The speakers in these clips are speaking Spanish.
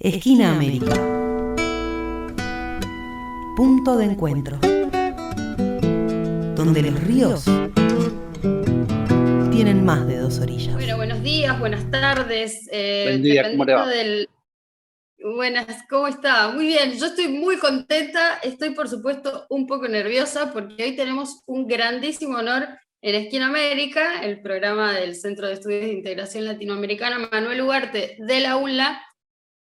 Esquina América. Punto de encuentro. Donde los ríos tienen más de dos orillas. Bueno, buenos días, buenas tardes. Buen día, ¿cómo le va? Buenas, ¿cómo está? Muy bien, yo estoy muy contenta, estoy por supuesto un poco nerviosa porque hoy tenemos un grandísimo honor en Esquina América, el programa del Centro de Estudios de Integración Latinoamericana Manuel Ugarte de la UNLA,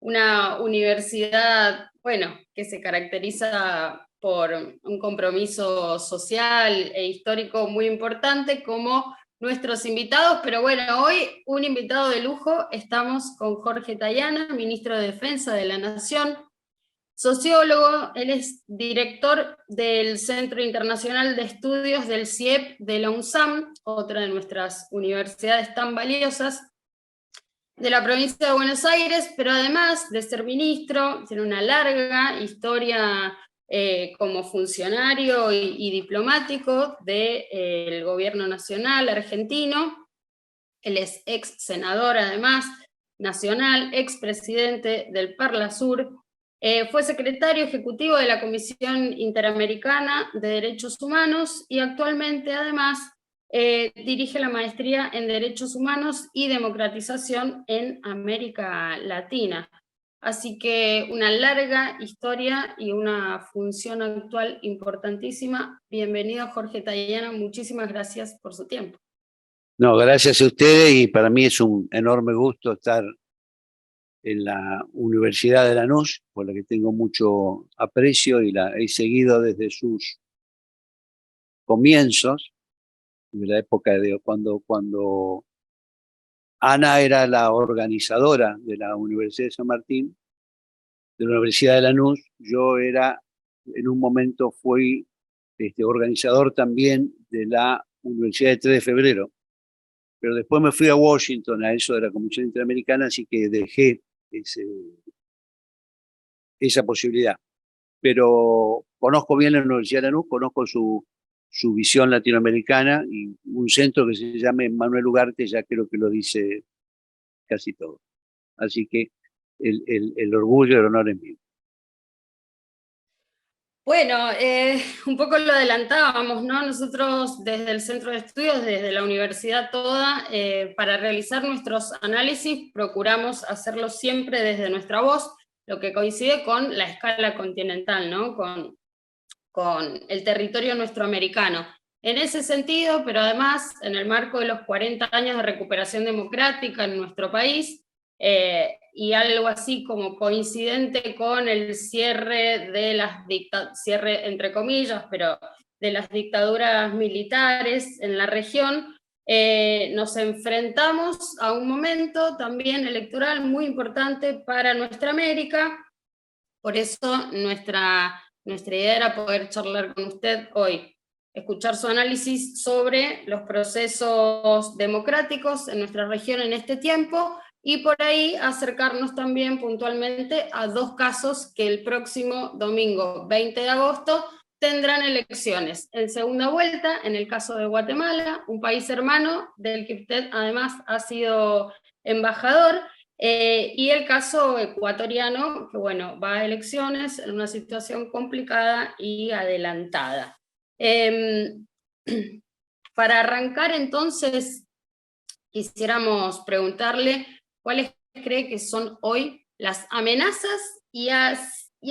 una universidad, bueno, que se caracteriza por un compromiso social e histórico muy importante como nuestros invitados, pero bueno, hoy un invitado de lujo, estamos con Jorge Tayana, ministro de Defensa de la Nación, sociólogo, él es director del Centro Internacional de Estudios del CIEP de la UNSAM, otra de nuestras universidades tan valiosas, de la provincia de Buenos Aires, pero además de ser ministro, tiene una larga historia como funcionario y diplomático del gobierno nacional argentino. Él es ex senador, además, nacional, ex presidente del Parlasur, fue secretario ejecutivo de la Comisión Interamericana de Derechos Humanos y actualmente, además, dirige la maestría en Derechos Humanos y Democratización en América Latina. Así que una larga historia y una función actual importantísima. Bienvenido, Jorge Tayana, muchísimas gracias por su tiempo. No, gracias a ustedes y para mí es un enorme gusto estar en la Universidad de Lanús, por la que tengo mucho aprecio y la he seguido desde sus comienzos, de la época de cuando Ana era la organizadora de la Universidad de San Martín, de la Universidad de Lanús. Yo en un momento fui organizador también de la Universidad de 3 de Febrero, pero después me fui a Washington, a eso de la Comisión Interamericana, así que dejé esa posibilidad. Pero conozco bien la Universidad de Lanús, conozco su visión latinoamericana y un centro que se llame Manuel Ugarte ya creo que lo dice casi todo. Así que el orgullo y el honor es mío. Bueno, un poco lo adelantábamos, ¿no? Nosotros desde el Centro de Estudios, desde la universidad toda, para realizar nuestros análisis procuramos hacerlo siempre desde nuestra voz, lo que coincide con la escala continental, ¿no? Con el territorio nuestroamericano. En ese sentido, pero además en el marco de los 40 años de recuperación democrática en nuestro país, y algo así como coincidente con el cierre de cierre entre comillas, pero de las dictaduras militares en la región, nos enfrentamos a un momento también electoral muy importante para nuestra América. Por eso nuestra idea era poder charlar con usted hoy, escuchar su análisis sobre los procesos democráticos en nuestra región en este tiempo y por ahí acercarnos también puntualmente a dos casos que el próximo domingo 20 de agosto tendrán elecciones. En segunda vuelta, en el caso de Guatemala, un país hermano del que usted además ha sido embajador, y el caso ecuatoriano, que bueno, va a elecciones en una situación complicada y adelantada. Para arrancar entonces, quisiéramos preguntarle cuáles cree que son hoy las amenazas y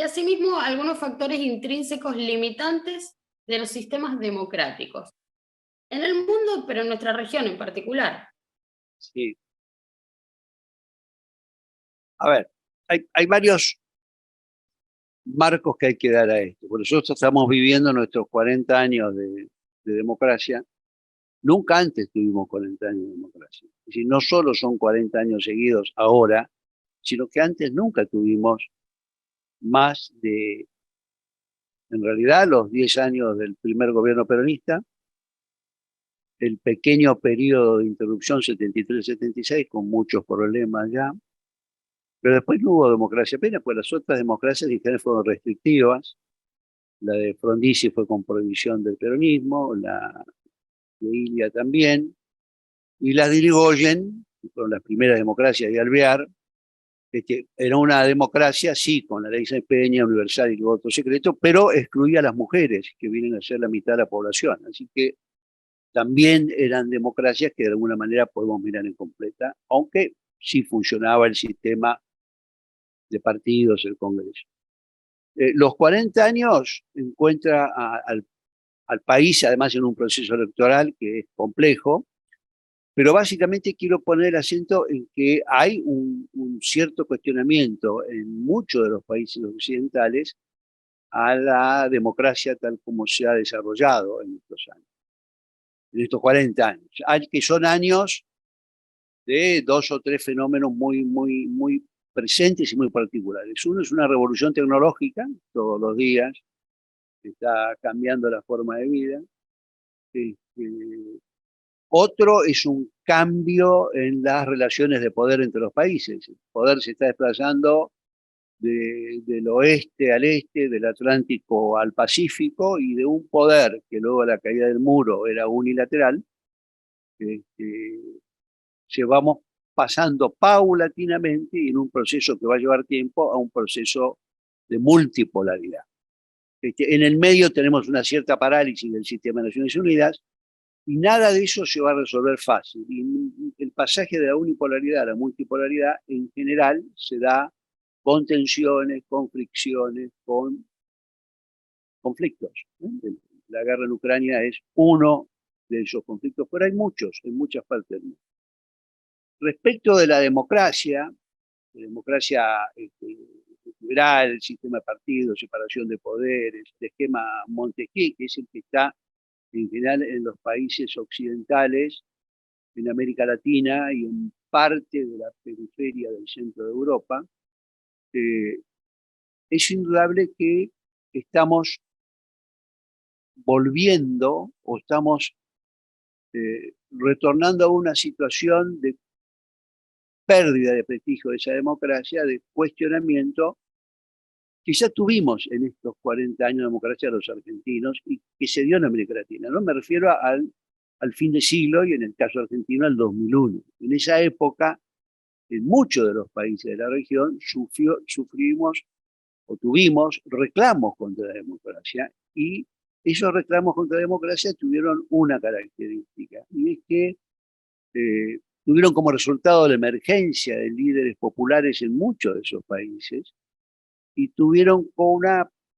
asimismo algunos factores intrínsecos limitantes de los sistemas democráticos. En el mundo, pero en nuestra región en particular. Sí. A ver, hay varios marcos que hay que dar a esto. Por nosotros estamos viviendo nuestros 40 años de democracia. Nunca antes tuvimos 40 años de democracia. Es decir, no solo son 40 años seguidos ahora, sino que antes nunca tuvimos más de, en realidad, los 10 años del primer gobierno peronista, el pequeño periodo de interrupción 73-76, con muchos problemas ya, pero después no hubo democracia plena, pues las otras democracias digitales fueron restrictivas. La de Frondizi fue con prohibición del peronismo, la de Ilia también, y las de Irigoyen, que fueron las primeras democracias de Alvear, Era una democracia, sí, con la ley Sáenz Peña, universal y el voto secreto, pero excluía a las mujeres, que vienen a ser la mitad de la población. Así que también eran democracias que de alguna manera podemos mirar en completa, aunque sí funcionaba el sistema de partidos, el Congreso. Los 40 años encuentra al país, además, en un proceso electoral que es complejo, pero básicamente quiero poner el acento en que hay un cierto cuestionamiento en muchos de los países occidentales a la democracia tal como se ha desarrollado en estos años, en estos 40 años, que son años de dos o tres fenómenos muy presentes y muy particulares. Uno es una revolución tecnológica, todos los días, que está cambiando la forma de vida. Otro es un cambio en las relaciones de poder entre los países. El poder se está desplazando del oeste al este, del Atlántico al Pacífico, y de un poder que luego de la caída del muro era unilateral, se vamos pasando paulatinamente y en un proceso que va a llevar tiempo a un proceso de multipolaridad. En el medio tenemos una cierta parálisis del sistema de Naciones Unidas y nada de eso se va a resolver fácil. Y el pasaje de la unipolaridad a la multipolaridad en general se da con tensiones, con fricciones, con conflictos. La guerra en Ucrania es uno de esos conflictos, pero hay muchos en muchas partes del mundo. Respecto de la democracia liberal, el sistema de partidos, separación de poderes, el esquema Montesquieu, que es el que está en general en los países occidentales, en América Latina y en parte de la periferia del centro de Europa, es indudable que estamos volviendo o estamos retornando a una situación de pérdida de prestigio de esa democracia, de cuestionamiento que ya tuvimos en estos 40 años de democracia los argentinos y que se dio en América Latina. No me refiero al fin de siglo y en el caso argentino al 2001. En esa época, en muchos de los países de la región, sufrimos o tuvimos reclamos contra la democracia, y esos reclamos contra la democracia tuvieron una característica, y es que tuvieron como resultado la emergencia de líderes populares en muchos de esos países, y tuvieron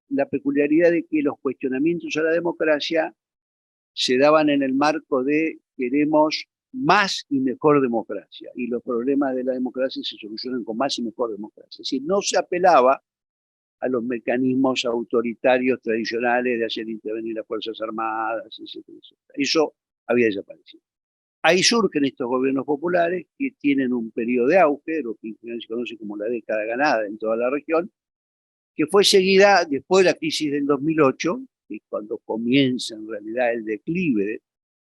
la peculiaridad de que los cuestionamientos a la democracia se daban en el marco de queremos más y mejor democracia, y los problemas de la democracia se solucionan con más y mejor democracia. Es decir, no se apelaba a los mecanismos autoritarios tradicionales de hacer intervenir las Fuerzas Armadas, etcétera, etcétera. Eso había desaparecido. Ahí surgen estos gobiernos populares que tienen un periodo de auge, lo que en general se conoce como la década ganada en toda la región, que fue seguida después de la crisis del 2008, que cuando comienza en realidad el declive,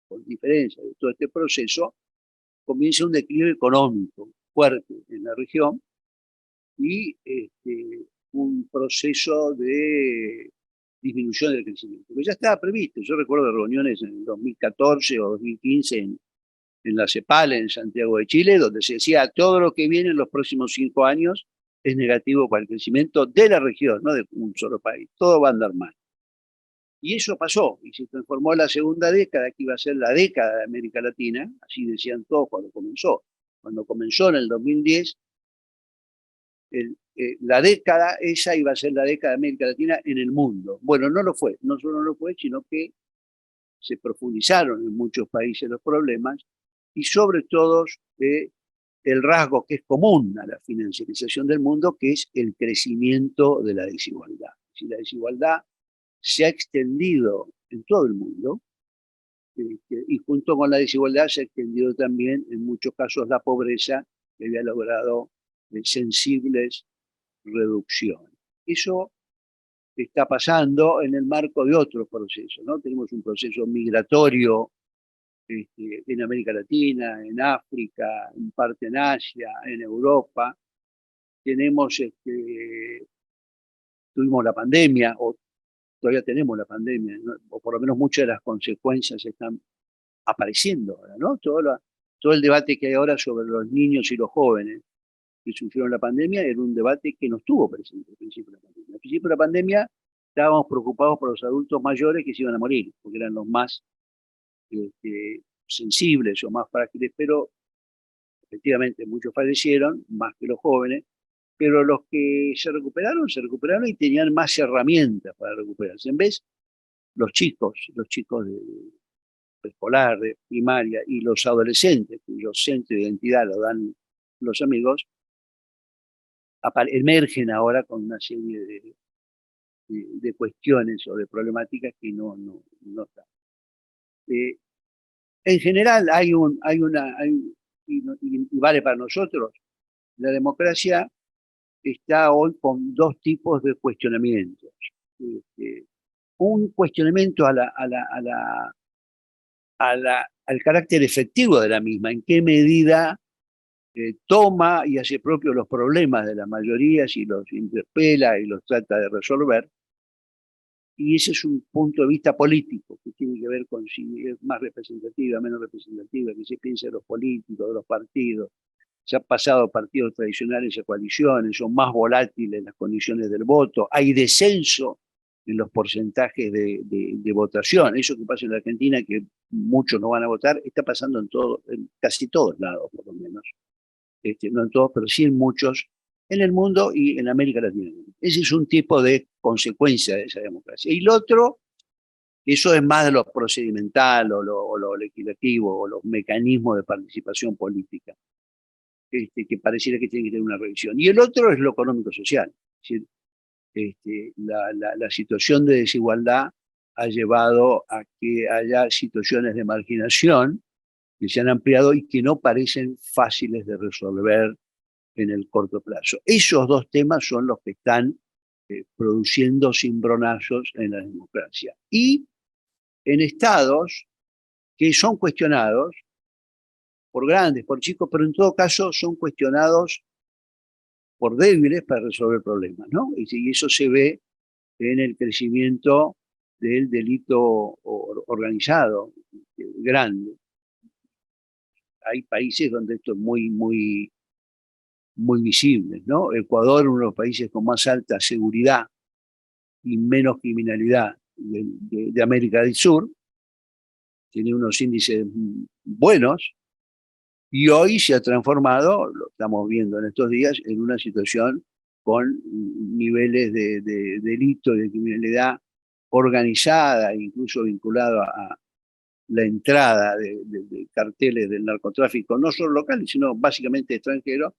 con diferencia de todo este proceso, comienza un declive económico fuerte en la región y un proceso de disminución del crecimiento, que ya estaba previsto. Yo recuerdo reuniones en el 2014 o 2015 en la CEPAL, en Santiago de Chile, donde se decía todo lo que viene en los próximos 5 años es negativo para el crecimiento de la región, no de un solo país. Todo va a andar mal. Y eso pasó, y se transformó en la segunda década, que iba a ser la década de América Latina, así decían todos cuando comenzó. Cuando comenzó en el 2010, la década esa iba a ser la década de América Latina en el mundo. Bueno, no lo fue, no solo no lo fue, sino que se profundizaron en muchos países los problemas, y sobre todo el rasgo que es común a la financiarización del mundo, que es el crecimiento de la desigualdad. Si la desigualdad se ha extendido en todo el mundo, y junto con la desigualdad se ha extendido también en muchos casos la pobreza, que había logrado sensibles reducciones. Eso está pasando en el marco de otros procesos, ¿no? Tenemos un proceso migratorio en América Latina, en África, en parte en Asia, en Europa. Tuvimos la pandemia, o todavía tenemos la pandemia, ¿no? O por lo menos muchas de las consecuencias están apareciendo ahora, ¿no? Todo el debate que hay ahora sobre los niños y los jóvenes que sufrieron la pandemia era un debate que no estuvo presente al principio de la pandemia. Al principio de la pandemia estábamos preocupados por los adultos mayores que se iban a morir, porque eran los más sensibles o más frágiles, pero efectivamente muchos fallecieron, más que los jóvenes, pero los que se recuperaron y tenían más herramientas para recuperarse. En vez, los chicos de preescolar, de primaria y los adolescentes, cuyos centros de identidad lo dan los amigos, emergen ahora con una serie de cuestiones o de problemáticas que no están. En general y vale para nosotros, la democracia está hoy con dos tipos de cuestionamientos. Un cuestionamiento al carácter efectivo de la misma, en qué medida toma y hace propio los problemas de la mayoría, si los interpela y los trata de resolver. Y ese es un punto de vista político, que tiene que ver con si es más representativa, menos representativa, que se piensa de los políticos, de los partidos. Se han pasado partidos tradicionales a coaliciones, son más volátiles las condiciones del voto, hay descenso en los porcentajes de votación. Eso que pasa en la Argentina, que muchos no van a votar, está pasando en casi todos lados, por lo menos. No en todos, pero sí en muchos, en el mundo y en América Latina. Ese es un tipo de consecuencia de esa democracia. Y lo otro, eso es más de lo procedimental o lo legislativo o los mecanismos de participación política, que pareciera que tienen que tener una revisión. Y el otro es lo económico-social. Es decir, la situación de desigualdad ha llevado a que haya situaciones de marginación que se han ampliado y que no parecen fáciles de resolver en el corto plazo. Esos dos temas son los que están produciendo cimbronazos en la democracia. Y en estados que son cuestionados por grandes, por chicos, pero en todo caso son cuestionados por débiles para resolver problemas, ¿no? Y eso se ve en el crecimiento del delito organizado grande. Hay países donde esto es muy visible, ¿no? Ecuador, uno de los países con más alta seguridad y menos criminalidad de América del Sur, tiene unos índices buenos, y hoy se ha transformado, lo estamos viendo en estos días, en una situación con niveles de delito y de criminalidad organizada, incluso vinculado a la entrada de carteles del narcotráfico, no solo locales, sino básicamente extranjeros,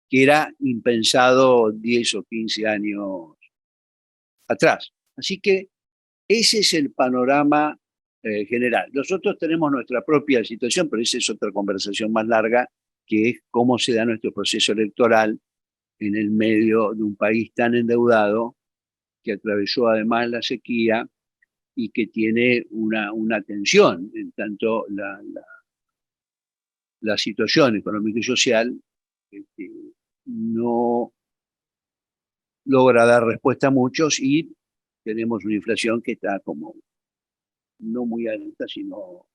que era impensado 10 o 15 años atrás. Así que ese es el panorama general. Nosotros tenemos nuestra propia situación, pero esa es otra conversación más larga, que es cómo se da nuestro proceso electoral en el medio de un país tan endeudado, que atravesó además la sequía y que tiene una tensión en tanto la situación económica y social no logra dar respuesta a muchos, y tenemos una inflación que está como no muy alta, sino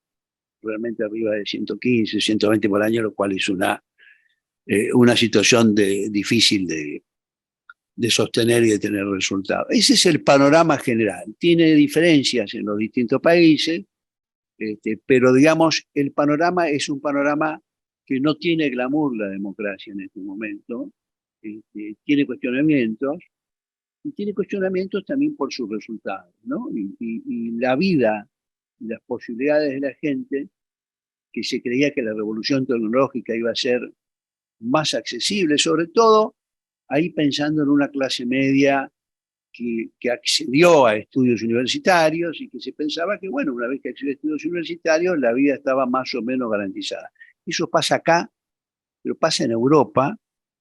realmente arriba de 115, 120 por año, lo cual es una situación difícil de sostener y de tener resultados. Ese es el panorama general. Tiene diferencias en los distintos países, pero digamos, el panorama es un panorama que no tiene glamour la democracia en este momento. Tiene cuestionamientos, y tiene cuestionamientos también por sus resultados, ¿no? Y la vida y las posibilidades de la gente, que se creía que la revolución tecnológica iba a ser más accesible, sobre todo ahí pensando en una clase media que accedió a estudios universitarios, y que se pensaba que, bueno, una vez que accedió a estudios universitarios, la vida estaba más o menos garantizada. Eso pasa acá, pero pasa en Europa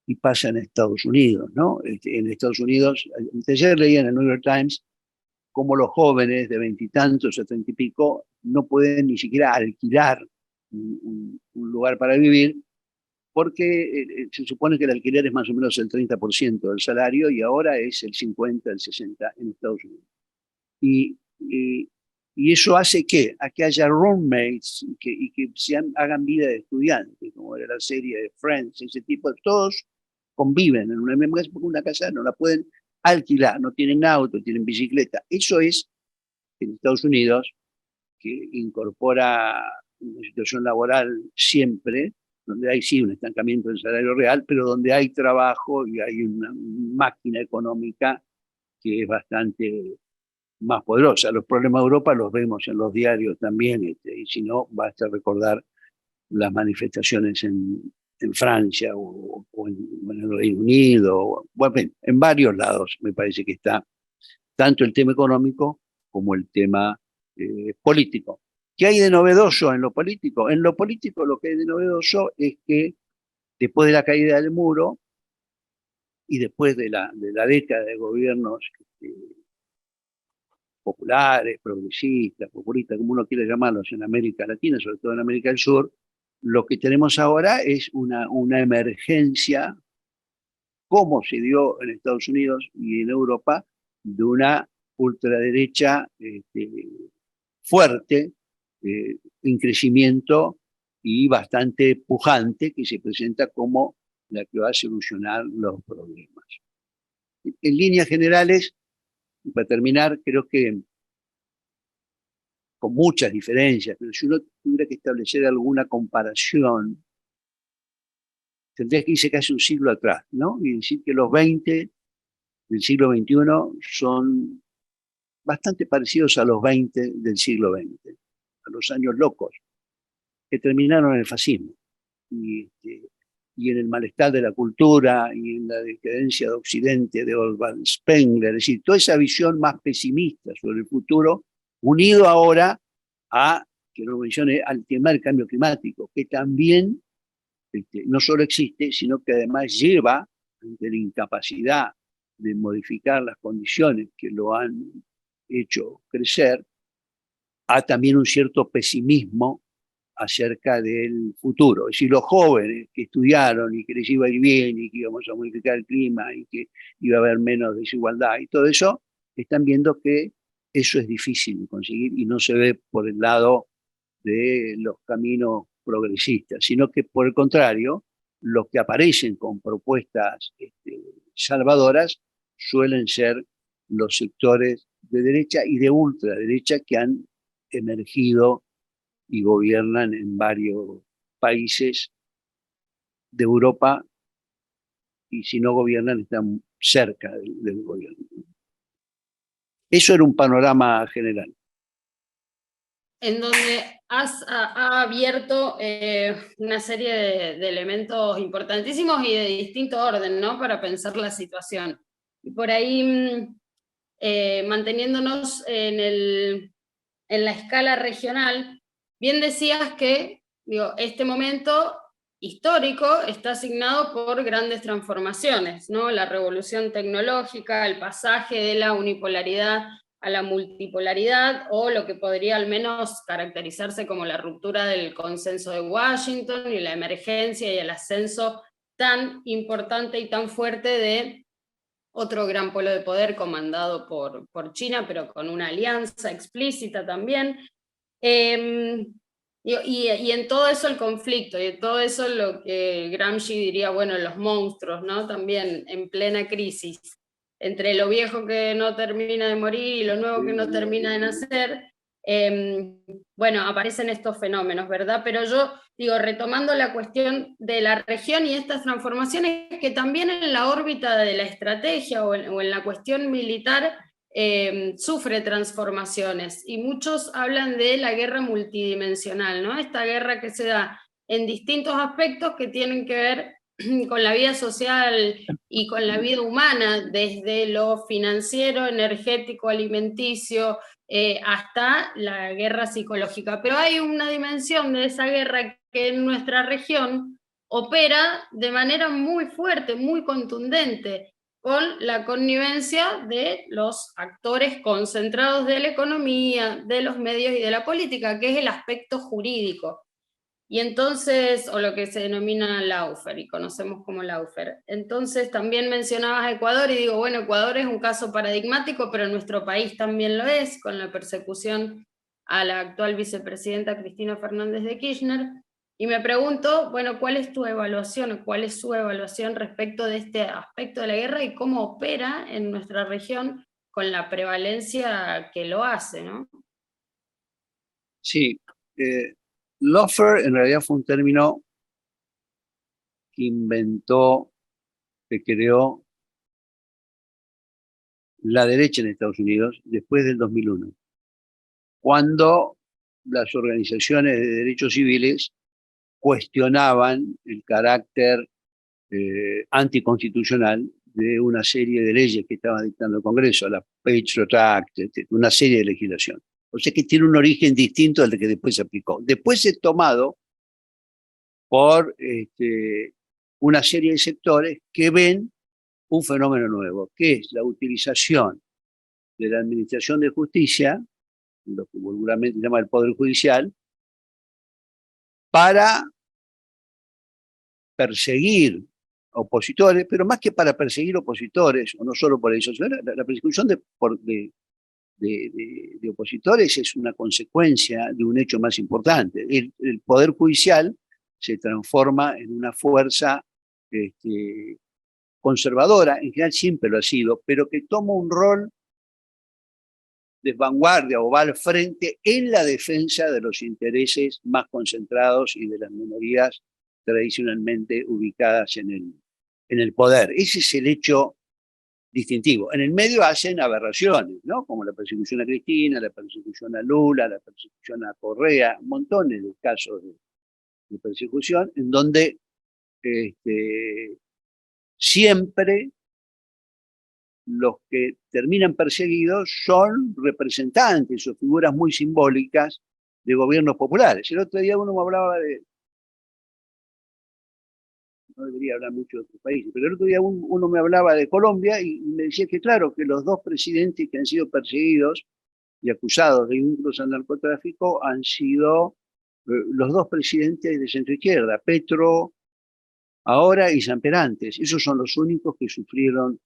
y pasa en Estados Unidos, ¿no? En Estados Unidos, ayer leía en el New York Times cómo los jóvenes de 20 y tantos a 30 y pico no pueden ni siquiera alquilar un lugar para vivir, porque se supone que el alquiler es más o menos el 30% del salario, y ahora es el 50, el 60 en Estados Unidos. Y eso hace a que haya roommates y que hagan vida de estudiantes, como era la serie de Friends, ese tipo de todos conviven en una misma casa porque una casa no la pueden alquilar, no tienen auto, tienen bicicleta. Eso es en Estados Unidos, que incorpora una situación laboral siempre, donde hay sí un estancamiento del salario real, pero donde hay trabajo y hay una máquina económica que es bastante más poderosa. Los problemas de Europa los vemos en los diarios también, y si no, basta recordar las manifestaciones en Francia o en el Reino Unido, bueno, en varios lados me parece que está tanto el tema económico como el tema político. ¿Qué hay de novedoso en lo político? En lo político lo que hay de novedoso es que después de la caída del muro y después de la década de gobiernos populares, progresistas, populistas, como uno quiere llamarlos en América Latina, sobre todo en América del Sur, lo que tenemos ahora es una emergencia, como se dio en Estados Unidos y en Europa, de una ultraderecha fuerte, en crecimiento y bastante pujante, que se presenta como la que va a solucionar los problemas. En líneas generales, para terminar, creo que con muchas diferencias, pero si uno tuviera que establecer alguna comparación, tendría que irse casi un siglo atrás, ¿no? Y decir que los 20 del siglo XXI son bastante parecidos a los 20 del siglo XX, a los años locos, que terminaron en el fascismo, y en el malestar de la cultura, y en la decadencia de Occidente, de Oswald Spengler, es decir, toda esa visión más pesimista sobre el futuro, unido ahora a, que no mencione, al tema del cambio climático, que también no solo existe, sino que además lleva, ante la incapacidad de modificar las condiciones que lo han hecho crecer, a también un cierto pesimismo acerca del futuro. Es decir, los jóvenes que estudiaron y que les iba a ir bien y que íbamos a modificar el clima y que iba a haber menos desigualdad y todo eso, están viendo que eso es difícil de conseguir y no se ve por el lado de los caminos progresistas, sino que por el contrario, los que aparecen con propuestas salvadoras suelen ser los sectores de derecha y de ultraderecha que han emergido y gobiernan en varios países de Europa, y si no gobiernan están cerca del gobierno. Eso era un panorama general. En donde ha abierto una serie de elementos importantísimos y de distinto orden, ¿no? Para pensar la situación. Y por ahí, manteniéndonos en la escala regional, bien decías que este momento histórico está asignado por grandes transformaciones, ¿no? La revolución tecnológica, el pasaje de la unipolaridad a la multipolaridad, o lo que podría al menos caracterizarse como la ruptura del consenso de Washington y la emergencia y el ascenso tan importante y tan fuerte de otro gran polo de poder comandado por China, pero con una alianza explícita también. Y en todo eso el conflicto, y en todo eso lo que Gramsci diría, bueno, los monstruos, ¿no? También en plena crisis, entre lo viejo que no termina de morir y lo nuevo que no termina de nacer, bueno, aparecen estos fenómenos, ¿verdad? Pero yo digo, retomando la cuestión de la región y estas transformaciones, que también en la órbita de la estrategia o en la cuestión militar sufre transformaciones, y muchos hablan de la guerra multidimensional, ¿no? Esta guerra que se da en distintos aspectos que tienen que ver con la vida social y con la vida humana, desde lo financiero, energético, alimenticio, hasta la guerra psicológica. Pero hay una dimensión de esa guerra que en nuestra región opera de manera muy fuerte, muy contundente, con la connivencia de los actores concentrados de la economía, de los medios y de la política, que es el aspecto jurídico. Y entonces, o lo que se denomina lawfare, y conocemos como lawfare. Entonces también mencionabas Ecuador, y digo, bueno, Ecuador es un caso paradigmático, pero nuestro país también lo es, con la persecución a la actual vicepresidenta Cristina Fernández de Kirchner. Y me pregunto, bueno, ¿cuál es tu evaluación o cuál es su evaluación respecto de este aspecto de la guerra y cómo opera en nuestra región con la prevalencia que lo hace, ¿no? Sí, lawfare en realidad fue un término que inventó, que creó la derecha en Estados Unidos después del 2001, cuando las organizaciones de derechos civiles cuestionaban el carácter anticonstitucional de una serie de leyes que estaba dictando el Congreso, la Patriot Act, una serie de legislación. O sea que tiene un origen distinto al que después se aplicó. Después es tomado por una serie de sectores que ven un fenómeno nuevo, que es la utilización de la Administración de Justicia, lo que vulgarmente se llama el Poder Judicial, para perseguir opositores, pero más que para perseguir opositores, o no solo por eso, sino la persecución de opositores es una consecuencia de un hecho más importante. El Poder Judicial se transforma en una fuerza conservadora, en general siempre lo ha sido, pero que toma un rol de vanguardia o va al frente en la defensa de los intereses más concentrados y de las minorías tradicionalmente ubicadas en el poder. Ese es el hecho distintivo. En el medio hacen aberraciones, ¿no? Como la persecución a Cristina, la persecución a Lula, la persecución a Correa, montones de casos de persecución, en donde siempre los que terminan perseguidos son representantes o figuras muy simbólicas de gobiernos populares. El otro día uno me hablaba de, no debería hablar mucho de otros países, pero el otro día uno me hablaba de Colombia y me decía que claro, que los dos presidentes que han sido perseguidos y acusados de vínculos al narcotráfico han sido los dos presidentes de centroizquierda, Petro ahora y Samper antes. Esos son los únicos que sufrieron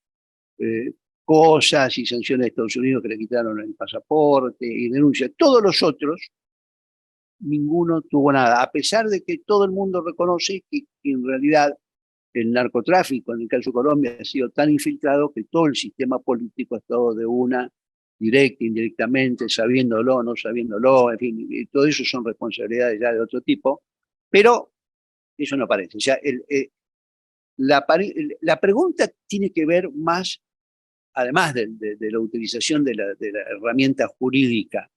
cosas y sanciones de Estados Unidos que le quitaron el pasaporte y denuncias. Todos los otros, ninguno tuvo nada, a pesar de que todo el mundo reconoce que en realidad el narcotráfico, en el caso de Colombia, ha sido tan infiltrado que todo el sistema político ha estado de una, directa, indirectamente, sabiéndolo, no sabiéndolo, en fin, y todo eso son responsabilidades ya de otro tipo, pero eso no aparece. O sea, la pregunta tiene que ver más, además de la utilización de la herramienta jurídica.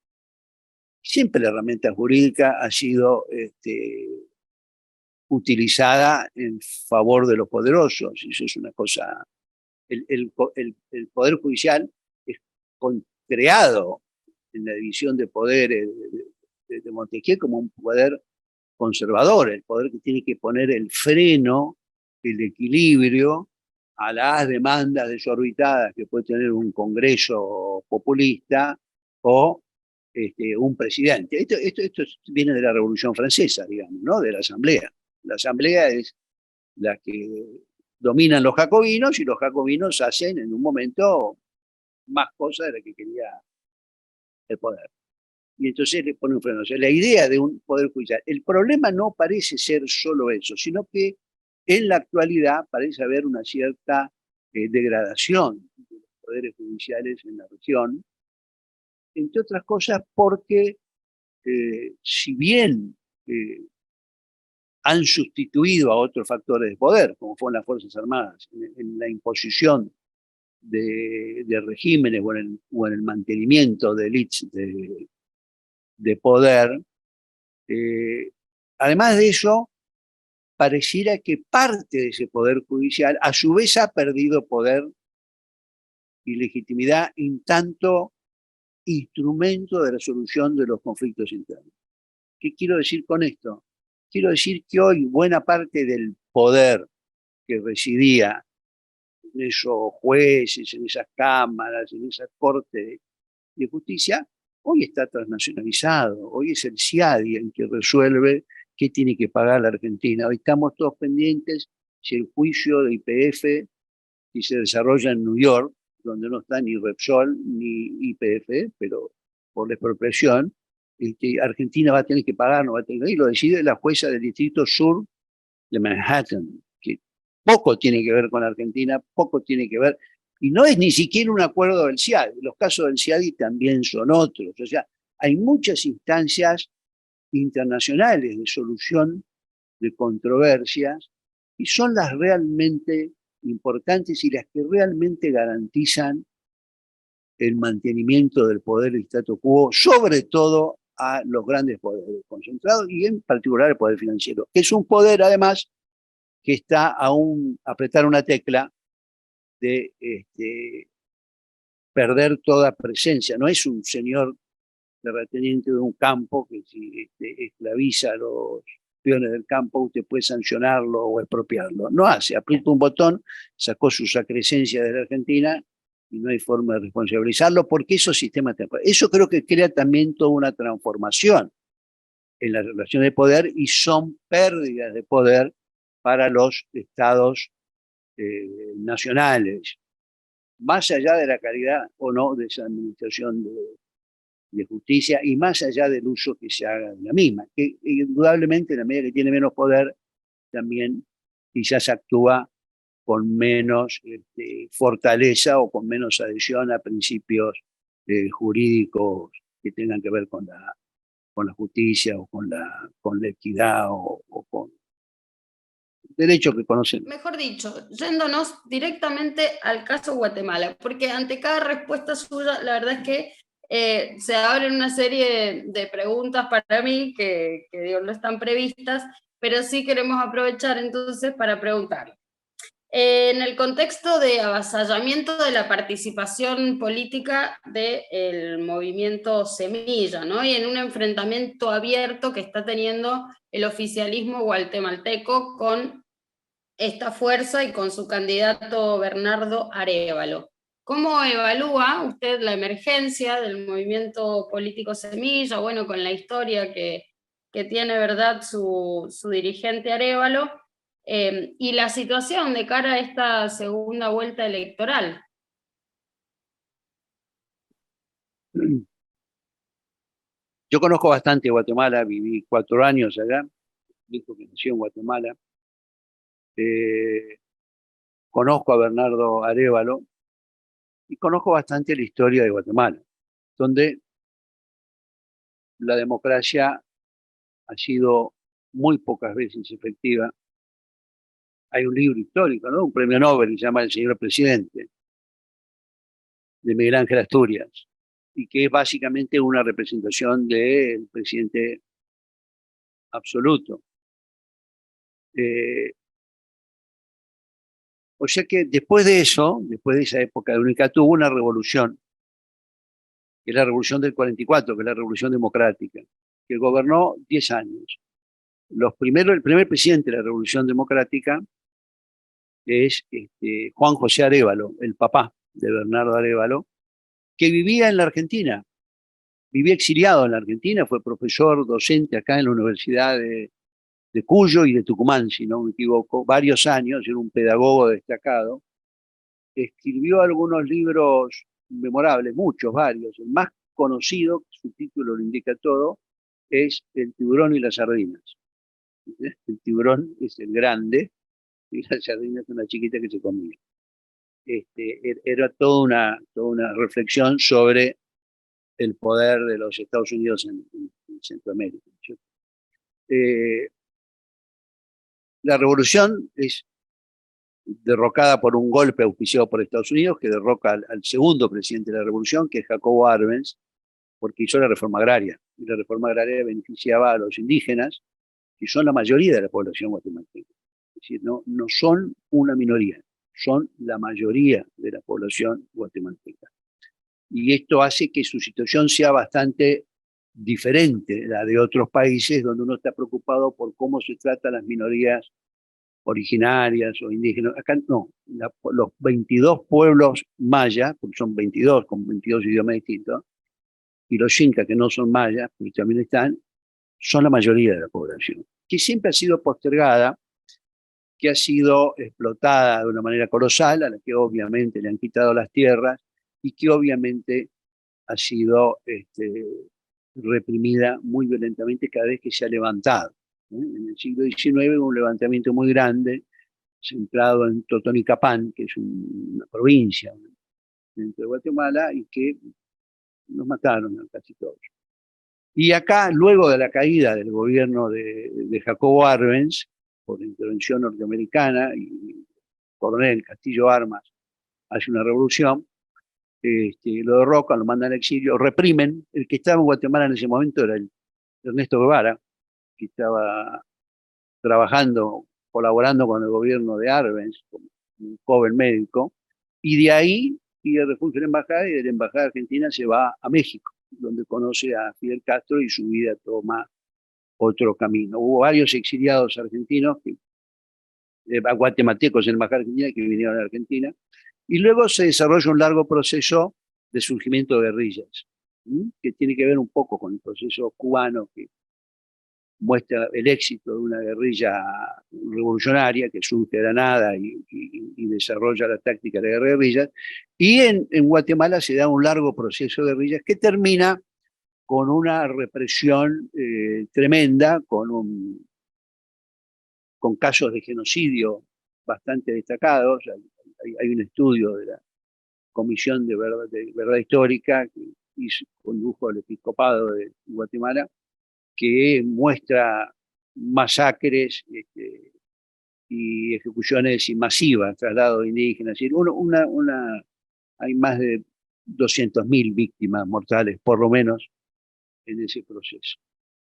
Siempre la herramienta jurídica ha sido utilizada en favor de los poderosos, y eso es una cosa. El Poder Judicial es creado en la división de poderes de Montesquieu como un poder conservador, el poder que tiene que poner el freno, el equilibrio a las demandas desorbitadas que puede tener un Congreso populista o un presidente. Esto viene de la Revolución Francesa, digamos, ¿no? De la Asamblea. La Asamblea es la que dominan los jacobinos y los jacobinos hacen en un momento más cosas de las que quería el poder. Y entonces le pone un freno. O sea, la idea de un poder judicial. El problema no parece ser solo eso, sino que en la actualidad parece haber una cierta degradación de los poderes judiciales en la región, entre otras cosas porque si bien han sustituido a otros factores de poder, como fueron las Fuerzas Armadas, en la imposición de regímenes o en el mantenimiento de élites de poder. Además de eso, pareciera que parte de ese poder judicial a su vez ha perdido poder y legitimidad en tanto instrumento de resolución de los conflictos internos. ¿Qué quiero decir con esto? Quiero decir que hoy buena parte del poder que residía en esos jueces, en esas cámaras, en esas cortes de justicia, hoy está transnacionalizado. Hoy es el CIADI el que resuelve qué tiene que pagar la Argentina. Hoy estamos todos pendientes si el juicio de YPF, si se desarrolla en New York, donde no está ni Repsol ni YPF, pero por la expropiación, Argentina va a tener que pagar, no va a tener que, y lo decide la jueza del Distrito Sur de Manhattan, que poco tiene que ver con Argentina, poco tiene que ver, y no es ni siquiera un acuerdo del CIADI, los casos del CIADI también son otros, o sea, hay muchas instancias internacionales de solución de controversias y son las realmente importantes y las que realmente garantizan el mantenimiento del poder del statu quo, sobre todo a los grandes poderes concentrados y en particular el poder financiero, que es un poder además que está a apretar una tecla de perder toda presencia. No es un señor terrateniente de un campo que si esclaviza a los peones del campo usted puede sancionarlo o expropiarlo. No hace, aprieta un botón, sacó sus acrescencias de la Argentina y no hay forma de responsabilizarlo porque esos sistemas temporales. Eso creo que crea también toda una transformación en la relación de poder y son pérdidas de poder para los estados nacionales, más allá de la calidad o no de esa administración de justicia y más allá del uso que se haga de la misma, que indudablemente en la medida que tiene menos poder también quizás actúa con menos fortaleza o con menos adhesión a principios jurídicos que tengan que ver con la justicia o con la equidad o con derechos que conocen. Mejor dicho, yéndonos directamente al caso Guatemala, porque ante cada respuesta suya, la verdad es que se abren una serie de preguntas para mí que digo, no están previstas, pero sí queremos aprovechar entonces para preguntarle. En el contexto de avasallamiento de la participación política del movimiento Semilla, ¿no? Y en un enfrentamiento abierto que está teniendo el oficialismo guatemalteco con esta fuerza y con su candidato Bernardo Arévalo. ¿Cómo evalúa usted la emergencia del movimiento político Semilla, bueno, con la historia que tiene, ¿verdad?, su dirigente Arévalo, y la situación de cara a esta segunda vuelta electoral? Yo conozco bastante Guatemala, viví 4 años allá, dijo que nació en Guatemala. Conozco a Bernardo Arévalo y conozco bastante la historia de Guatemala, donde la democracia ha sido muy pocas veces efectiva. Hay un libro histórico, ¿no? Un premio Nobel que se llama El señor presidente, de Miguel Ángel Asturias, y que es básicamente una representación del presidente absoluto. O sea que después de eso, después de esa época de Unicat, hubo una revolución, que es la revolución del 44, que es la revolución democrática, que gobernó 10 años. El primer presidente de la revolución democrática es Juan José Arévalo, el papá de Bernardo Arévalo, que vivía en la Argentina, vivía exiliado en la Argentina, fue profesor docente acá en la Universidad de Cuyo y de Tucumán, si no me equivoco, varios años, era un pedagogo destacado. Escribió algunos libros memorables, muchos, varios. El más conocido, su título lo indica todo, es El tiburón y las sardinas. El tiburón es el grande y la sardina es una chiquita que se comía. Era toda una reflexión sobre el poder de los Estados Unidos en Centroamérica. La revolución es derrocada por un golpe auspiciado por Estados Unidos, que derroca al segundo presidente de la revolución, que es Jacobo Arbenz, porque hizo la reforma agraria. Y la reforma agraria beneficiaba a los indígenas, que son la mayoría de la población guatemalteca. Es decir, no son una minoría, son la mayoría de la población guatemalteca. Y esto hace que su situación sea bastante diferente a la de otros países, donde uno está preocupado por cómo se tratan las minorías originarias o indígenas. Acá no, los 22 pueblos mayas, porque son 22 con 22 idiomas distintos, y los incas que no son mayas, pero también están, son la mayoría de la población, que siempre ha sido postergada, que ha sido explotada de una manera colosal, a la que obviamente le han quitado las tierras y que obviamente ha sido reprimida muy violentamente cada vez que se ha levantado. En el siglo XIX hubo un levantamiento muy grande, centrado en Totonicapán, que es una provincia dentro de Guatemala, y que nos mataron a casi todos. Y acá, luego de la caída del gobierno de Jacobo Arbenz, por intervención norteamericana, y el coronel Castillo Armas hace una revolución, lo derrocan, lo mandan al exilio, reprimen. El que estaba en Guatemala en ese momento era el Ernesto Guevara, que estaba trabajando, colaborando con el gobierno de Arbenz, como un joven médico, y de ahí pide refugio en la embajada, y de la embajada argentina se va a México, donde conoce a Fidel Castro y su vida toma otro camino. Hubo varios exiliados argentinos, guatemaltecos en la embajada argentina, que vinieron a la Argentina, y luego se desarrolla un largo proceso de surgimiento de guerrillas, que tiene que ver un poco con el proceso cubano, que muestra el éxito de una guerrilla revolucionaria que surge de la nada y desarrolla la táctica de la guerra de guerrillas. Y en Guatemala se da un largo proceso de guerrillas que termina con una represión tremenda, con casos de genocidio bastante destacados. Hay un estudio de la Comisión de Verdad Histórica que condujo el episcopado de Guatemala, que muestra masacres y ejecuciones masivas, traslado de indígenas. Hay más de 200.000 víctimas mortales, por lo menos, en ese proceso,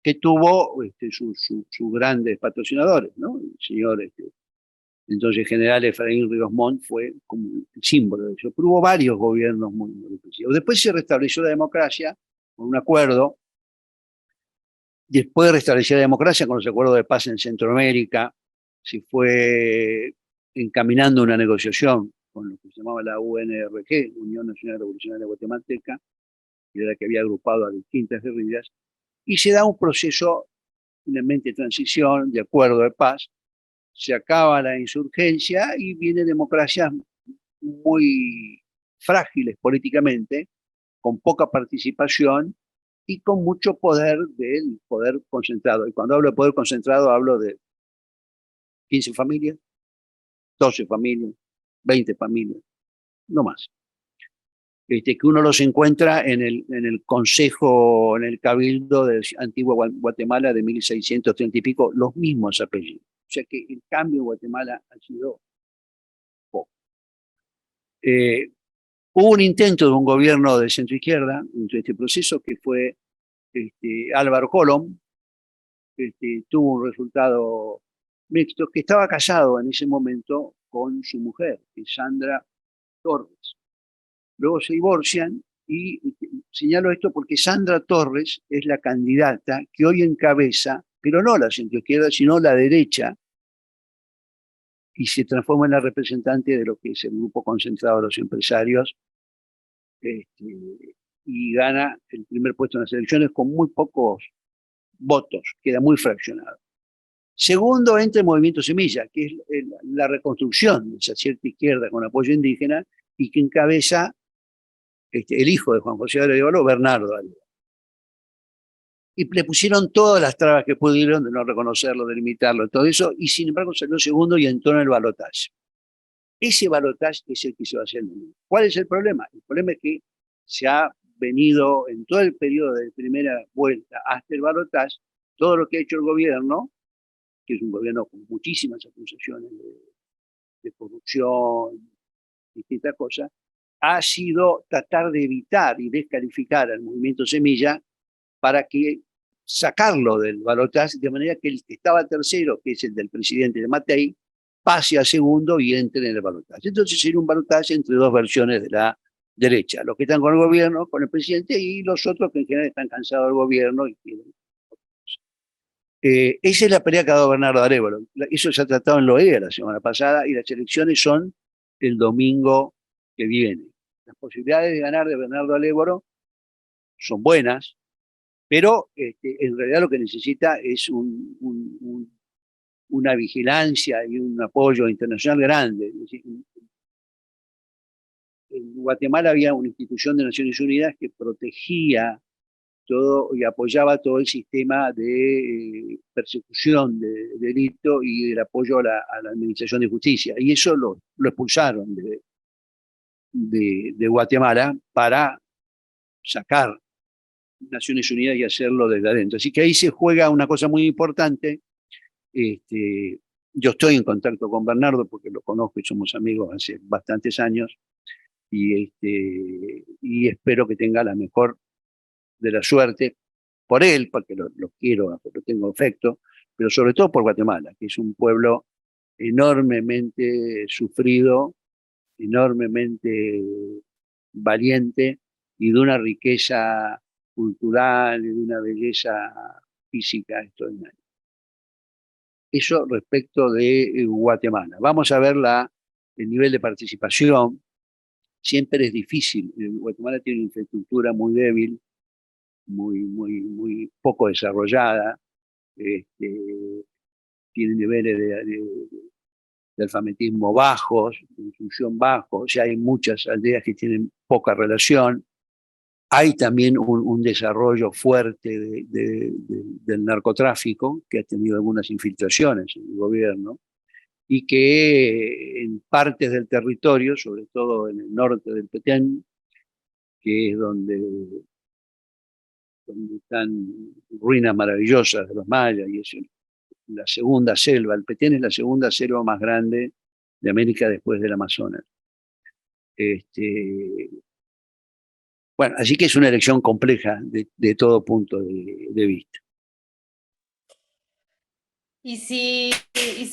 que tuvo sus grandes patrocinadores, ¿no? El señor, entonces general Efraín Ríos Montt fue como el símbolo de eso. Pero hubo varios gobiernos muy represivos. Después se restableció la democracia con un acuerdo. Después de restablecer la democracia, con los acuerdos de paz en Centroamérica, se fue encaminando una negociación con lo que se llamaba la UNRG, Unión Nacional Revolucionaria Guatemalteca, que era la que había agrupado a distintas guerrillas, y se da un proceso finalmente de transición, de acuerdo de paz, se acaba la insurgencia y vienen democracias muy frágiles políticamente, con poca participación y con mucho poder del poder concentrado. Y cuando hablo de poder concentrado, hablo de 15 familias, 12 familias, 20 familias, no más. Que uno los encuentra en el consejo, en el cabildo de Antigua Guatemala de 1630 y pico, los mismos apellidos. O sea que el cambio en Guatemala ha sido poco. Hubo un intento de un gobierno de centro-izquierda en este proceso, que fue Álvaro Colom, tuvo un resultado mixto, que estaba casado en ese momento con su mujer, que es Sandra Torres. Luego se divorcian y señalo esto porque Sandra Torres es la candidata que hoy encabeza, pero no la centroizquierda, sino la derecha, y se transforma en la representante de lo que es el grupo concentrado de los empresarios, y gana el primer puesto en las elecciones con muy pocos votos, queda muy fraccionado. Segundo, entra el movimiento Semilla, que es la reconstrucción de esa cierta izquierda con apoyo indígena, y que encabeza el hijo de Juan José Arevalo, Bernardo Arevalo. Y le pusieron todas las trabas que pudieron de no reconocerlo, de limitarlo, todo eso, y sin embargo salió segundo y entró en el balotaje. Ese balotaje es el que se va a hacer. ¿Cuál es el problema? El problema es que se ha venido en todo el periodo de primera vuelta hasta el balotaje, todo lo que ha hecho el gobierno, que es un gobierno con muchísimas acusaciones de corrupción, distintas cosas, ha sido tratar de evitar y descalificar al movimiento Semilla para que sacarlo del balotaje, de manera que el que estaba tercero, que es el del presidente de Matei, pase a segundo y entre en el balotaje. Entonces sería un balotaje entre dos versiones de la derecha, los que están con el gobierno, con el presidente, y los otros que en general están cansados del gobierno y quieren. Esa es la pelea que ha dado Bernardo Arevalo. Eso se ha tratado en Loea la semana pasada, y las elecciones son el domingo que viene. Las posibilidades de ganar de Bernardo Arevalo son buenas, pero en realidad lo que necesita es una vigilancia y un apoyo internacional grande. Es decir, en Guatemala había una institución de Naciones Unidas que protegía y apoyaba todo el sistema de persecución de delito y del apoyo a la administración de justicia. Y eso lo expulsaron de Guatemala para sacar Naciones Unidas y hacerlo desde adentro. Así que ahí se juega una cosa muy importante. Yo estoy en contacto con Bernardo porque lo conozco y somos amigos hace bastantes años, y espero que tenga la mejor de la suerte por él, porque lo quiero, lo tengo afecto, pero sobre todo por Guatemala, que es un pueblo enormemente sufrido, enormemente valiente y de una riqueza cultural y de una belleza física extraordinaria. Eso respecto de Guatemala. Vamos a ver el nivel de participación. Siempre es difícil. Guatemala tiene una infraestructura muy débil, muy poco desarrollada. Tiene niveles de alfabetismo bajos, de instrucción bajos. O sea, hay muchas aldeas que tienen poca relación. Hay también un desarrollo fuerte del narcotráfico, que ha tenido algunas infiltraciones en el gobierno, y que en partes del territorio, sobre todo en el norte del Petén, que es donde están ruinas maravillosas de los mayas, y es la segunda selva. El Petén es la segunda selva más grande de América después del Amazonas. Bueno, así que es una elección compleja de todo punto de vista. Y si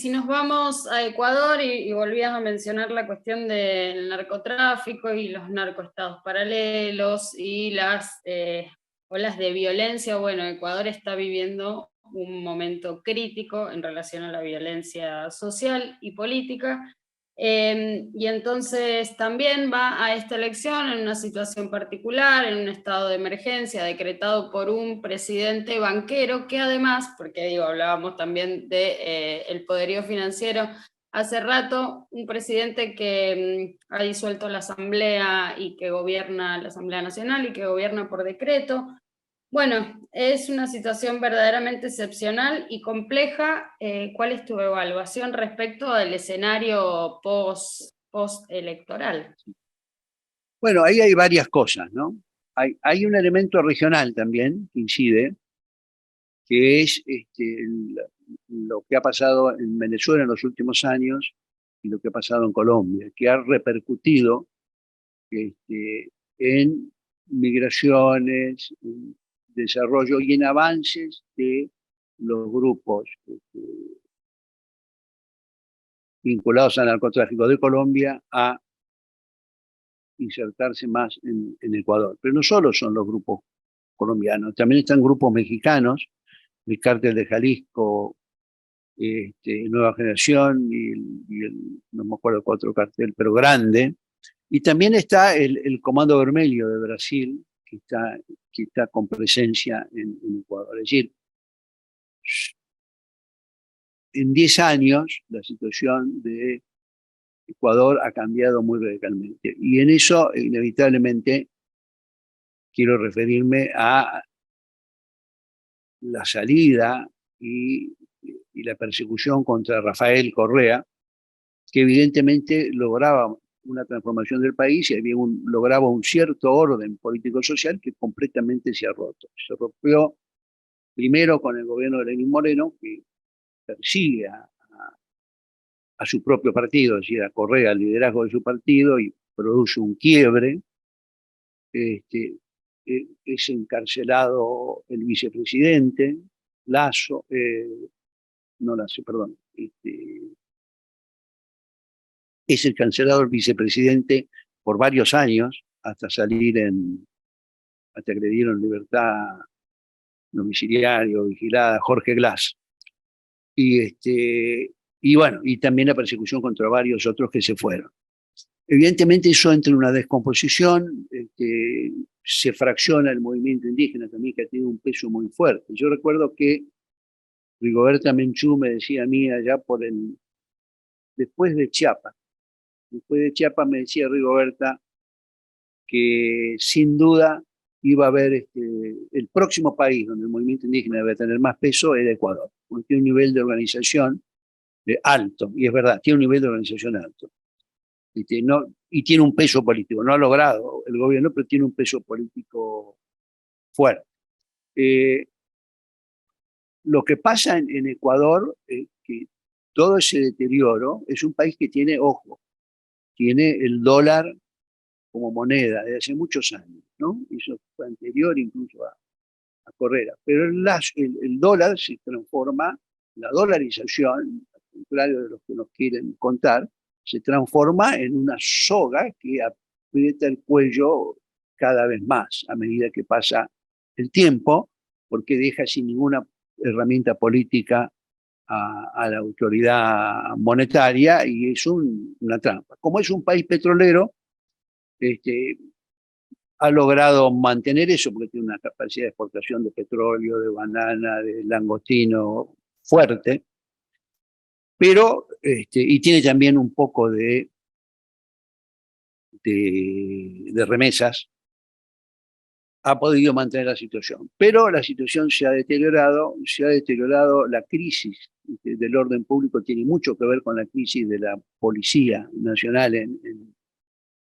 nos vamos a Ecuador y volvías a mencionar la cuestión del narcotráfico y los narcoestados paralelos y las olas de violencia, bueno, Ecuador está viviendo un momento crítico en relación a la violencia social y política. Y entonces también va a esta elección en una situación particular, en un estado de emergencia decretado por un presidente banquero que además, porque digo, hablábamos también de el poderío financiero hace rato, un presidente que ha disuelto la Asamblea y que gobierna la Asamblea Nacional y que gobierna por decreto. Bueno, es una situación verdaderamente excepcional y compleja. ¿Cuál es tu evaluación respecto al escenario post-electoral? Bueno, ahí hay varias cosas, ¿no? Hay un elemento regional también que incide, que es lo que ha pasado en Venezuela en los últimos años y lo que ha pasado en Colombia, que ha repercutido en migraciones, en desarrollo y en avances de los grupos vinculados al narcotráfico de Colombia a insertarse más en Ecuador. Pero no solo son los grupos colombianos, también están grupos mexicanos, el Cártel de Jalisco, Nueva Generación no me acuerdo cuál otro cartel, pero grande. Y también está el Comando Vermelho de Brasil, que está con presencia en Ecuador. Es decir, en 10 años la situación de Ecuador ha cambiado muy radicalmente. Y en eso, inevitablemente, quiero referirme a la salida y la persecución contra Rafael Correa, que evidentemente lograba una transformación del país y lograba un cierto orden político-social que completamente se ha roto. Se rompió primero con el gobierno de Lenín Moreno, que persigue a su propio partido, es decir, a Correa, al liderazgo de su partido, y produce un quiebre. Es encarcelado el vicepresidente, Lasso, no Lasso, perdón, es encarcelado el vicepresidente por varios años, hasta que le dieron libertad domiciliaria o vigilada, Jorge Glass. Y bueno, y también la persecución contra varios otros que se fueron. Evidentemente eso entra en una descomposición, se fracciona el movimiento indígena también, que ha tenido un peso muy fuerte. Yo recuerdo que Rigoberta Menchú me decía a mí allá después de Chiapas me decía Rigoberta que sin duda iba a haber el próximo país donde el movimiento indígena debe tener más peso era Ecuador, porque tiene un nivel de organización alto, y es verdad, tiene un nivel de organización alto. Y tiene un peso político, no ha logrado el gobierno, pero tiene un peso político fuerte. Lo que pasa en Ecuador es que todo ese deterioro es un país que tiene, ojo, tiene el dólar como moneda desde hace muchos años, ¿no? Eso fue anterior incluso a Correa. Pero el dólar se transforma, la dolarización, al contrario de los que nos quieren contar, se transforma en una soga que aprieta el cuello cada vez más a medida que pasa el tiempo, porque deja sin ninguna herramienta política a la autoridad monetaria y es una trampa. Como es un país petrolero, ha logrado mantener eso porque tiene una capacidad de exportación de petróleo, de banana, de langostino fuerte, pero y tiene también un poco de remesas, ha podido mantener la situación. Pero la situación se ha deteriorado la crisis del orden público tiene mucho que ver con la crisis de la Policía Nacional en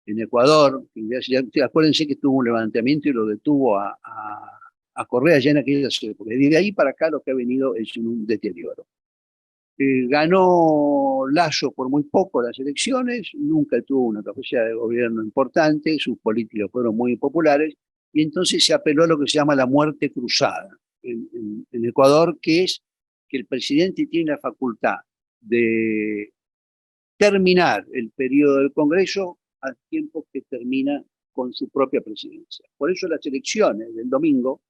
Ecuador. Acuérdense que tuvo un levantamiento y lo detuvo a Correa ya en aquellas épocas. Y de ahí para acá lo que ha venido es un deterioro. Ganó Lasso por muy poco las elecciones, nunca tuvo una capacidad de gobierno importante, sus políticas fueron muy impopulares, y entonces se apeló a lo que se llama la muerte cruzada en Ecuador, que es que el presidente tiene la facultad de terminar el periodo del Congreso al tiempo que termina con su propia presidencia. Por eso las elecciones del domingo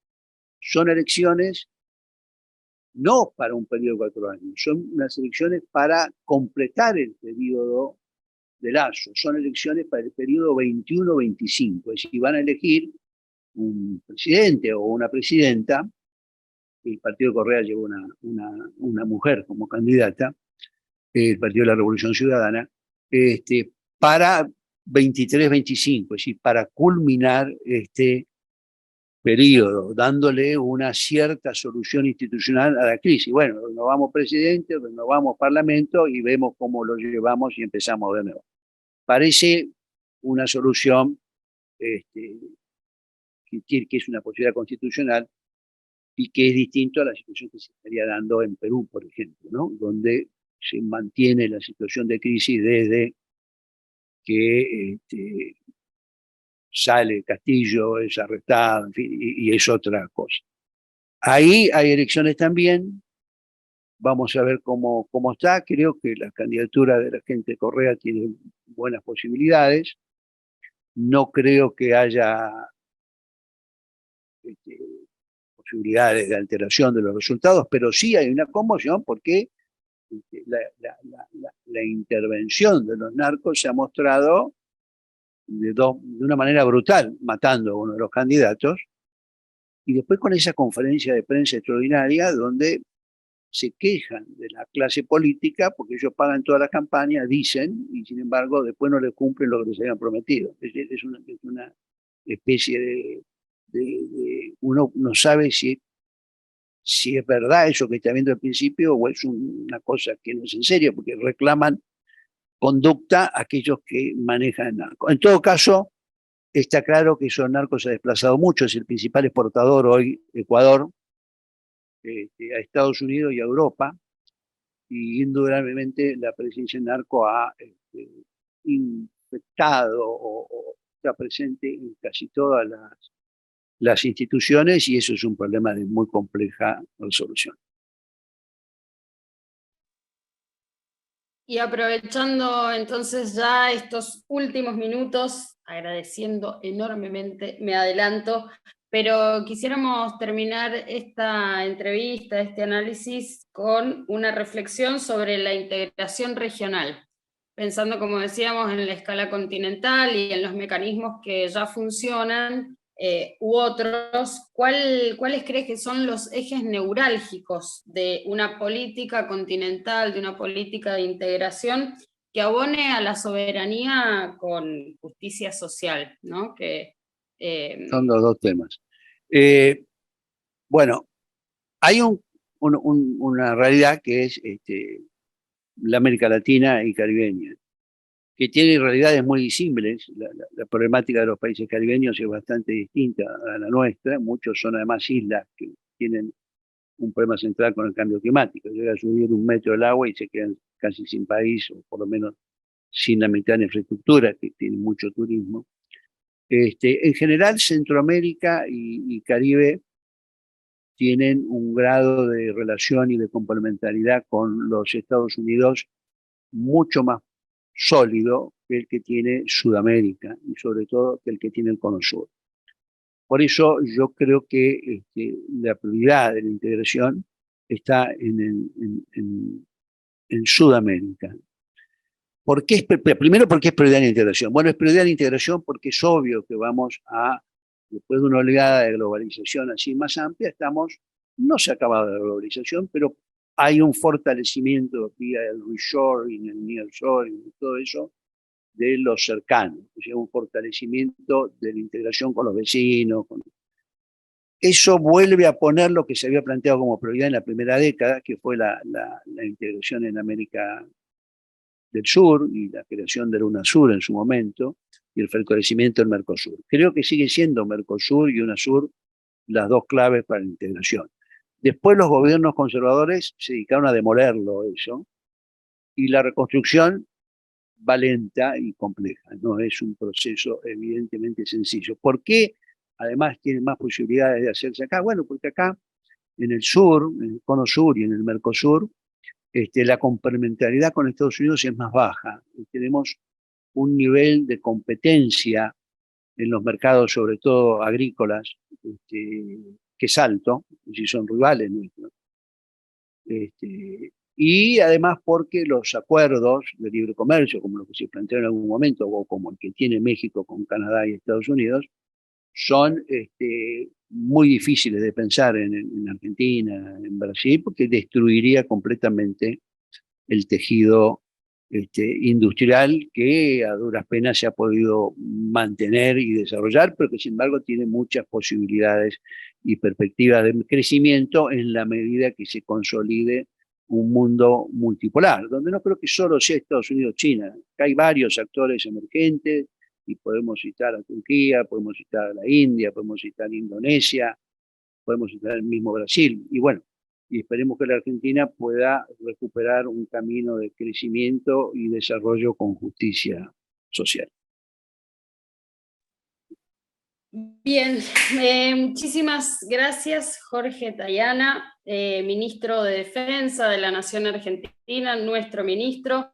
son elecciones no para un periodo de 4 años, son unas elecciones para completar el periodo de Lasso, son elecciones para el periodo 21-25, es decir, van a elegir un presidente o una presidenta, el partido de Correa llevó una mujer como candidata, el Partido de la Revolución Ciudadana, para 23-25, es decir, para culminar este periodo, dándole una cierta solución institucional a la crisis. Bueno, renovamos presidente, renovamos parlamento y vemos cómo lo llevamos y empezamos de nuevo. Parece una solución que es una posibilidad constitucional y que es distinto a la situación que se estaría dando en Perú, por ejemplo, ¿no? Donde se mantiene la situación de crisis desde que sale Castillo, es arrestado, en fin, y es otra cosa. Ahí hay elecciones también, vamos a ver cómo está, creo que la candidatura de la gente Correa tiene buenas posibilidades, no creo que haya posibilidades de alteración de los resultados, pero sí hay una conmoción porque la intervención de los narcos se ha mostrado de una manera brutal, matando a uno de los candidatos, y después con esa conferencia de prensa extraordinaria donde se quejan de la clase política porque ellos pagan toda la campaña, dicen, y sin embargo después no les cumplen lo que les habían prometido. Es una especie de uno no sabe si es verdad eso que está viendo al principio o es una cosa que no es en serio, porque reclaman conducta a aquellos que manejan narcos. En todo caso, está claro que esos narcos se ha desplazado mucho, es el principal exportador hoy Ecuador, a Estados Unidos y a Europa, y indudablemente la presencia del narco ha infectado o está presente en casi todas las instituciones y eso es un problema de muy compleja resolución. Y aprovechando entonces ya estos últimos minutos, agradeciendo enormemente, me adelanto, pero quisiéramos terminar esta entrevista, este análisis, con una reflexión sobre la integración regional, pensando, como decíamos, en la escala continental y en los mecanismos que ya funcionan, u otros. ¿Cuáles crees que son los ejes neurálgicos de una política continental, de una política de integración que abone a la soberanía con justicia social, ¿no? Que Son los dos temas. Bueno, hay una realidad que es la América Latina y caribeña, que tiene realidades muy disímiles. La problemática de los países caribeños es bastante distinta a la nuestra. Muchos son además islas que tienen un problema central con el cambio climático. Llega a subir 1 metro el agua y se quedan casi sin país, o por lo menos sin la mitad de infraestructura, que tiene mucho turismo. En general, Centroamérica y Caribe tienen un grado de relación y de complementariedad con los Estados Unidos mucho más sólido que el que tiene Sudamérica, y sobre todo que el que tiene el Cono Sur. Por eso yo creo que la prioridad de la integración está en Sudamérica. ¿Por qué primero, ¿por qué es prioridad la integración? Bueno, es prioridad la integración porque es obvio que vamos después de una oleada de globalización así más amplia, no se ha acabado la globalización, pero hay un fortalecimiento vía el reshoring, el nearshoring, todo eso, de los cercanos, o sea, un fortalecimiento de la integración con los vecinos. Eso vuelve a poner lo que se había planteado como prioridad en la primera década, que fue la integración en América del Sur y la creación de la UNASUR en su momento, y el fortalecimiento del Mercosur. Creo que sigue siendo Mercosur y UNASUR las dos claves para la integración. Después los gobiernos conservadores se dedicaron a demolerlo eso, y la reconstrucción va lenta y compleja, no es un proceso evidentemente sencillo. ¿Por qué además tiene más posibilidades de hacerse acá? Bueno, porque acá en el sur, en el Cono Sur y en el Mercosur, la complementariedad con Estados Unidos es más baja. Tenemos un nivel de competencia en los mercados, sobre todo agrícolas, que es alto, si son rivales nuestros. Y además porque los acuerdos de libre comercio, como los que se plantearon en algún momento, o como el que tiene México con Canadá y Estados Unidos, son muy difíciles de pensar en Argentina, en Brasil, porque destruiría completamente el tejido industrial que a duras penas se ha podido mantener y desarrollar, pero que sin embargo tiene muchas posibilidades y perspectivas de crecimiento en la medida que se consolide un mundo multipolar, donde no creo que solo sea Estados Unidos, China, que hay varios actores emergentes, y podemos citar a Turquía, podemos citar a la India, podemos citar a Indonesia, podemos citar el mismo Brasil, y bueno, y esperemos que la Argentina pueda recuperar un camino de crecimiento y desarrollo con justicia social. Bien, muchísimas gracias, Jorge Tayana, ministro de Defensa de la Nación Argentina, nuestro ministro,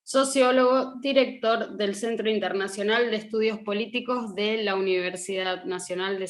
sociólogo, director del Centro Internacional de Estudios Políticos de la Universidad Nacional de